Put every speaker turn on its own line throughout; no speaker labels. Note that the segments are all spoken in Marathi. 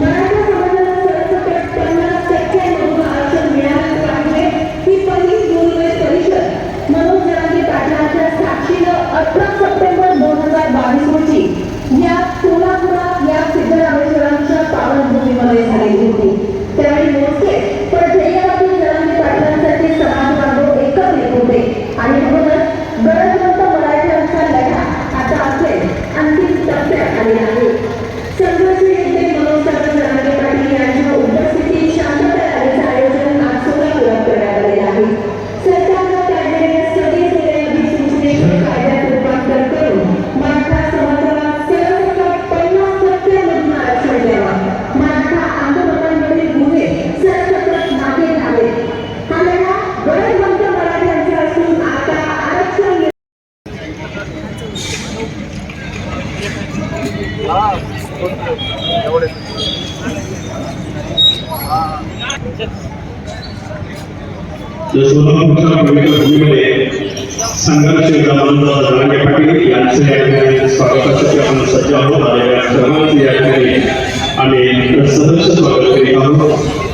मराठा समाजाला सरसकट 50% मधून आरक्षण मिळालं पाहिजे ही पहिली दुर्मिळ परिषद मनोज जरांगे पाटलांच्या साक्षीनं 18 सप्टेंबर 2022 रोजी या सोलापुरात या सिद्धरामेश्वरांच्या पावनभूमीमध्ये झालेली होती। त्यावेळी मोजके पण ध्येयवादी जरांगे पाटलांसाठी समाज बांधव एकत्रित होते आणि म्हणूनच गरजवंत मराठ्यांचा लढा आता असेल अंतिम टप्प्यात आलेला आहे। संघर्ष योद्धे मनोज जरांगे पाटील यांच्या उपस्थितीत शांतता रॅलीचं आयोजन आज सोलापुरात करण्यात आलेलं आहे। सरकारनं काढलेल्या सगळे अधिसूचनेचं कायद्यात रूपांतर करून मराठा समाजाला सरसकट 50% मधून आरक्षण द्यावं, मराठा आंदोलनांमधील गुन्हे सरसकट मागे घ्यावेत। हा लढा गरजवंत मराठ्यांचा असून आता आरक्षण
सोलापूरच्या पवित्र भूमीमध्ये संघर्ष योद्धा जरांगे पाटील यांचे या ठिकाणी स्वागतासाठी आपण सज्ज आहोत। आलेल्या सर्वांचे या ठिकाणी आम्ही सहर्ष स्वागत करीत आहोत।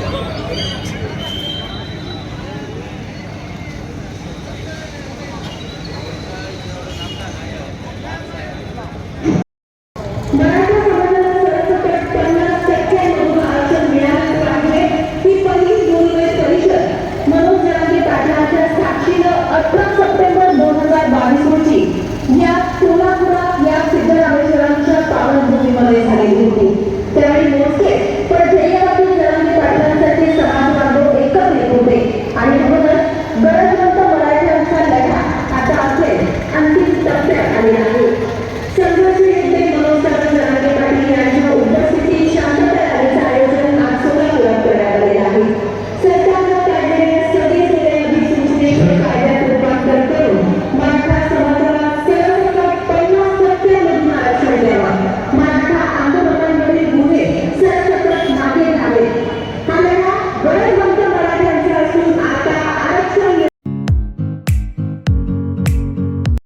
मराठा समाजाला सरसकट 50% मधून आरक्षण मिळालं पाहिजे ही पहिली दुर्मिळ परिषद मनोज जरांगे पाटलांच्या साक्षीनं 18 सप्टेंबर 2022 रोजी या सोलापुरात या सिद्धरामेश्वरांच्या पावनभूमीमध्ये झालेली होती। त्यावेळी मोजके पण ध्येयवादी जरांगे पाटलांसाठी समाज बांधव एकत्रित होते आणि म्हणूनच गरजवंत मराठ्यांचा लढा आता असेल अंतिम टप्प्यात आलेला आहे। संघर्ष योद्धे मनोज जरांगे पाटील यांच्या उपस्थितीत शांतता रॅलीचं आयोजन आज सोलापुरात करण्यात आलेलं आहे। सरकारनं काढलेल्या सगळे अधिसूचनेचं कायद्यात रूपांतर करून मराठा समाजाला सरसकट 50% मधून आरक्षण द्यावं, मराठा आंदोलनांमधील गुन्हे सरसकट मागे घ्यावेत। हा लढा गरजवंत मराठ्यांचा असून आता आरक्षण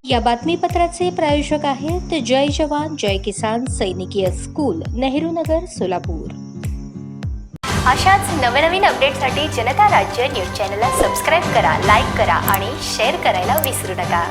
या बातमीपत्राचे प्रायोजक आहेत जय जवान जय किसान सैनिकीय स्कूल, नेहरू नगर, सोलापूर।
अशाच नवनवीन अपडेटसाठी जनता राज्य न्यूज चॅनलला सबस्क्राईब करा, लाईक करा आणि शेअर करायला विसरू नका।